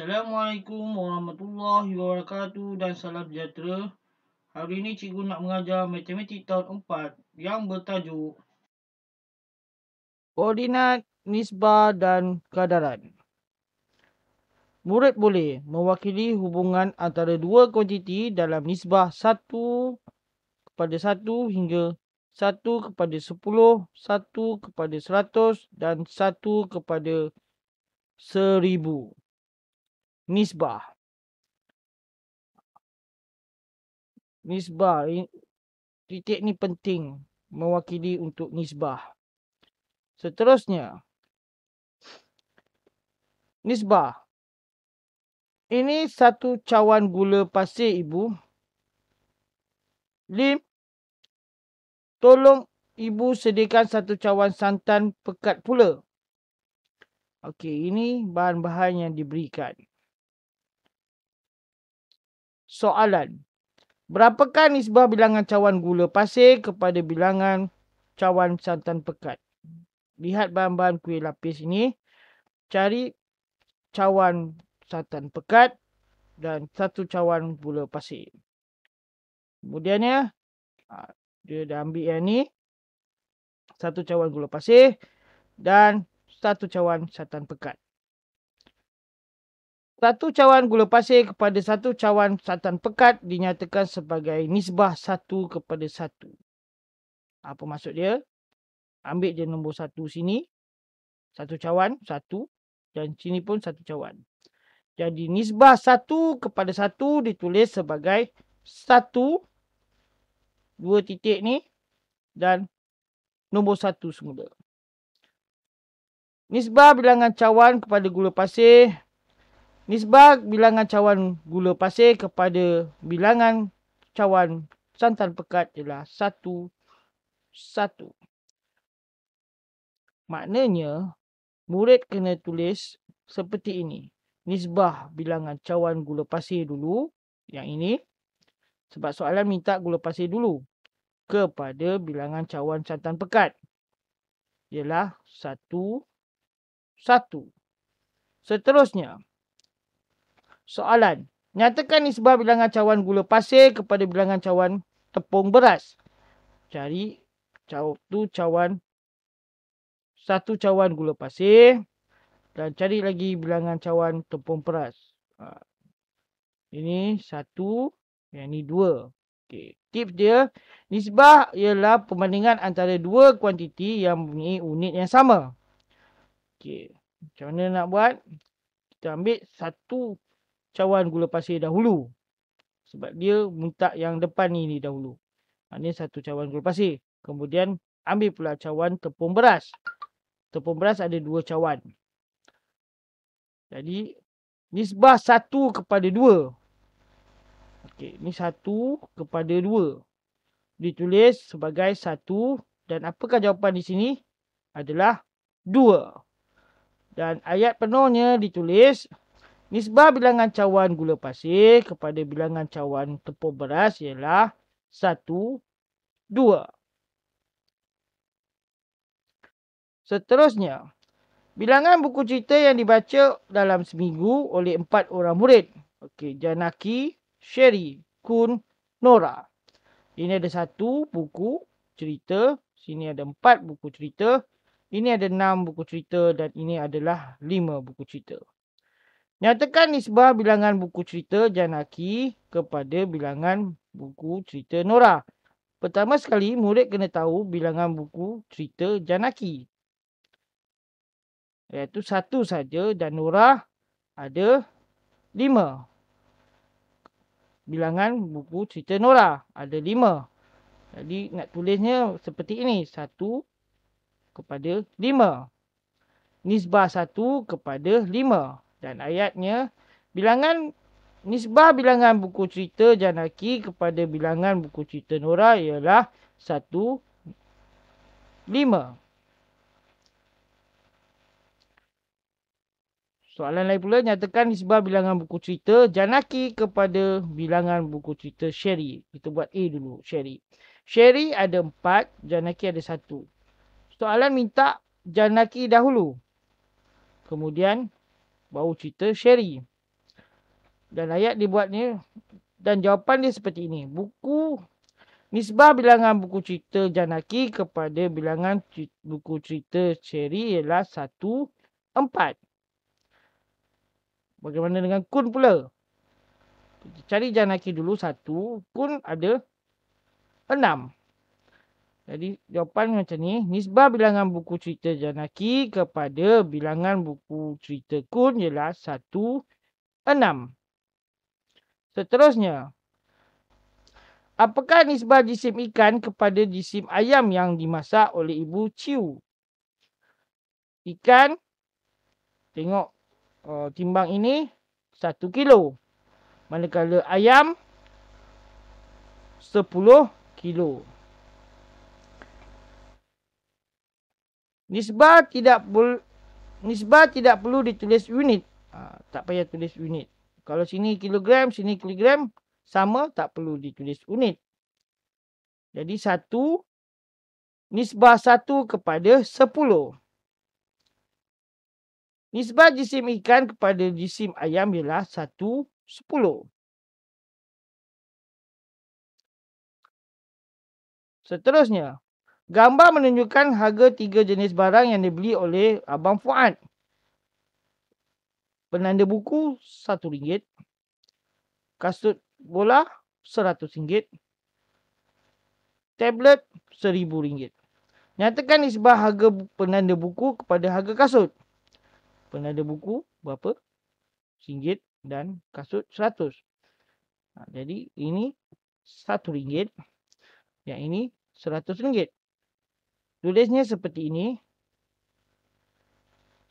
Assalamualaikum warahmatullahi wabarakatuh dan salam sejahtera. Hari ini cikgu nak mengajar matematik tahun 4 yang bertajuk Koordinat, Nisbah dan Kadaran. Murid boleh mewakili hubungan antara dua kuantiti dalam nisbah 1:1 hingga 1:10, 1:100 dan 1:1000. Nisbah. Titik ni penting mewakili untuk nisbah. Seterusnya, nisbah. Ini satu cawan gula pasir ibu. Lim, tolong ibu sediakan satu cawan santan pekat pula. Okey, ini bahan-bahan yang diberikan. Soalan. Berapakah nisbah bilangan cawan gula pasir kepada bilangan cawan santan pekat? Lihat bahan-bahan kuih lapis ini. Cari cawan santan pekat dan satu cawan gula pasir. Kemudiannya, dia dah ambil yang ni. Satu cawan gula pasir dan satu cawan santan pekat. Satu cawan gula pasir kepada satu cawan santan pekat dinyatakan sebagai nisbah 1:1. Apa maksud dia? Ambil je nombor 1 sini. Satu cawan, 1. Dan sini pun satu cawan. Jadi nisbah 1:1 ditulis sebagai 1, 2 titik ni dan nombor 1 semula. Nisbah bilangan cawan kepada gula pasir. Nisbah bilangan cawan gula pasir kepada bilangan cawan santan pekat ialah 1:1. Maknanya, murid kena tulis seperti ini. Nisbah bilangan cawan gula pasir dulu. Yang ini. Sebab soalan minta gula pasir dulu. Kepada bilangan cawan santan pekat. Ialah 1:1. Seterusnya. Soalan. Nyatakan nisbah bilangan cawan gula pasir kepada bilangan cawan tepung beras. Cari satu cawan gula pasir. Dan cari lagi bilangan cawan tepung beras. Ini 1. Yang ni 2. Okay. Tips dia. Nisbah ialah perbandingan antara dua kuantiti yang mempunyai unit yang sama. Okay. Macam mana nak buat? Kita ambil satu cawan gula pasir dahulu. Sebab dia minta yang depan ni dahulu. Ini satu cawan gula pasir. Kemudian ambil pula cawan tepung beras. Tepung beras ada 2 cawan. Jadi nisbah 1:2. Okey, ni 1:2. Ditulis sebagai 1 dan apakah jawapan di sini? Adalah 2. Dan ayat penuhnya ditulis nisbah bilangan cawan gula pasir kepada bilangan cawan tepung beras ialah 1:2. Seterusnya, bilangan buku cerita yang dibaca dalam seminggu oleh 4 orang murid. Okey, Janaki, Sherry, Kun, Nora. Ini ada 1 buku cerita. Sini ada 4 buku cerita. Ini ada 6 buku cerita dan ini adalah 5 buku cerita. Nyatakan nisbah bilangan buku cerita Janaki kepada bilangan buku cerita Nora. Pertama sekali, murid kena tahu bilangan buku cerita Janaki. Iaitu 1 saja dan Nora ada 5. Bilangan buku cerita Nora ada 5. Jadi nak tulisnya seperti ini. 1:5. Nisbah 1:5. Dan ayatnya, nisbah bilangan buku cerita Janaki kepada bilangan buku cerita Nora ialah 1:5. Soalan lain pula, nyatakan nisbah bilangan buku cerita Janaki kepada bilangan buku cerita Sherry. Kita buat A dulu, Sherry. Sherry ada 4, Janaki ada 1. Soalan minta Janaki dahulu. Kemudian, baru cerita Sherry. Dan ayat dibuatnya dan jawapan dia seperti ini. Nisbah bilangan buku cerita Janaki kepada bilangan buku cerita Cherry ialah 1, 4. Bagaimana dengan Kun pula? Kita cari Janaki dulu 1. Kun ada 6. Jadi jawapan macam ni. Nisbah bilangan buku cerita Janaki kepada bilangan buku cerita Kun ialah 1, 6. Seterusnya. Apakah nisbah jisim ikan kepada jisim ayam yang dimasak oleh Ibu Ciu? Ikan, tengok timbang ini 1 kilo. Manakala ayam 10 kilo. Nisbah tidak perlu ditulis unit. Tak payah tulis unit. Kalau sini kilogram, sini kilogram, sama, tak perlu ditulis unit. Jadi 1, nisbah 1 kepada 10. Nisbah jisim ikan kepada jisim ayam ialah 1, 10. Seterusnya, gambar menunjukkan harga 3 jenis barang yang dibeli oleh Abang Fuad. Penanda buku RM1. Kasut bola RM100. Tablet RM1000. Nyatakan nisbah harga penanda buku kepada harga kasut. Penanda buku berapa? RM1 dan kasut RM100. Jadi ini RM1. Yang ini RM100. Tulisnya seperti ini.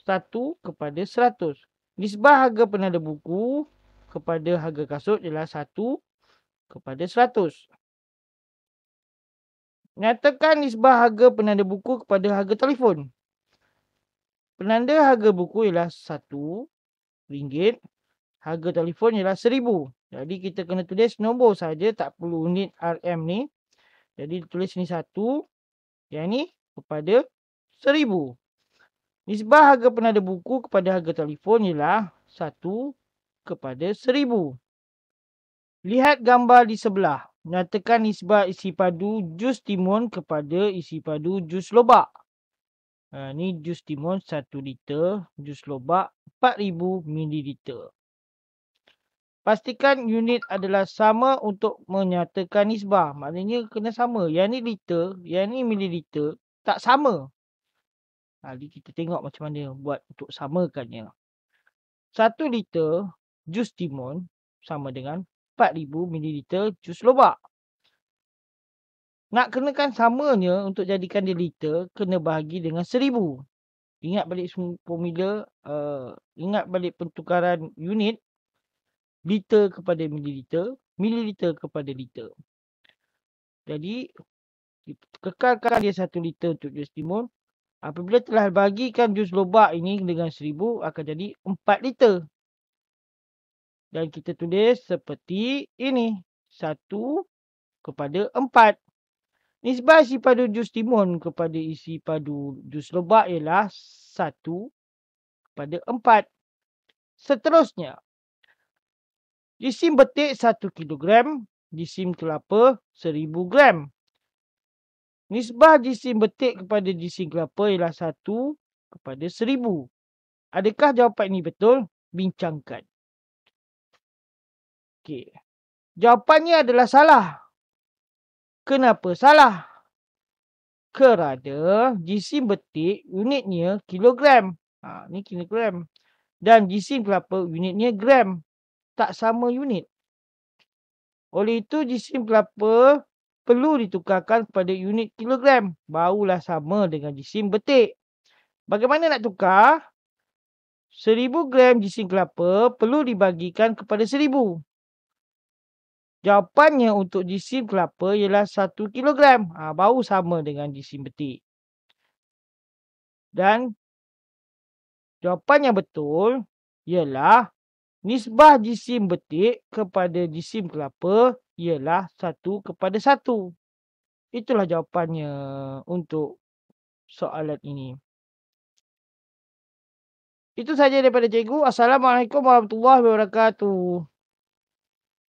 1 kepada 100. Nisbah harga penanda buku kepada harga kasut ialah 1 kepada 100. Nyatakan nisbah harga penanda buku kepada harga telefon. Penanda harga buku ialah RM1. Harga telefon ialah RM1000. Jadi kita kena tulis nombor saja, tak perlu unit RM ni. Jadi tulis ni 1. Yang ni kepada RM1000. Nisbah harga penanda buku kepada harga telefon ialah 1 kepada 1000. Lihat gambar di sebelah. Nyatakan nisbah isi padu jus timun kepada isi padu jus lobak. Ni jus timun 1 liter, jus lobak 4000 ml. Pastikan unit adalah sama untuk menyatakan nisbah. Maknanya kena sama. Yang ni liter, yang ni mililiter. Tak sama. Jadi kita tengok macam mana buat untuk samakannya. 1 liter jus timun sama dengan 4000 ml jus lobak. Nak kenakan samanya untuk jadikan dia liter, kena bahagi dengan 1000. Ingat balik formula, ingat balik pertukaran unit. Liter kepada mililiter, mililiter kepada liter. Jadi, kekalkan dia 1 liter untuk jus timun. Apabila telah bagikan jus lobak ini dengan 1000, akan jadi 4 liter. Dan kita tulis seperti ini. 1 kepada 4. Nisbah isi padu jus timun kepada isi padu jus lobak ialah 1 kepada 4. Seterusnya, jisim betik 1 kilogram, jisim kelapa 1000 gram. Nisbah jisim betik kepada jisim kelapa ialah 1 kepada 1000. Adakah jawapan ini betul? Bincangkan. Okey. Jawapannya adalah salah. Kenapa salah? Kerana jisim betik unitnya kilogram. Ni kilogram. Dan jisim kelapa unitnya gram. Tak sama unit. Oleh itu jisim kelapa perlu ditukarkan kepada unit kilogram. Barulah sama dengan jisim betik. Bagaimana nak tukar? 1000 gram jisim kelapa perlu dibagikan kepada 1000. Jawapannya untuk jisim kelapa ialah 1 kilogram. Baru sama dengan jisim betik. Dan jawapan yang betul ialah nisbah jisim betik kepada jisim kelapa ialah 1 kepada 1. Itulah jawapannya untuk soalan ini. Itu saja daripada cikgu. Assalamualaikum warahmatullahi wabarakatuh.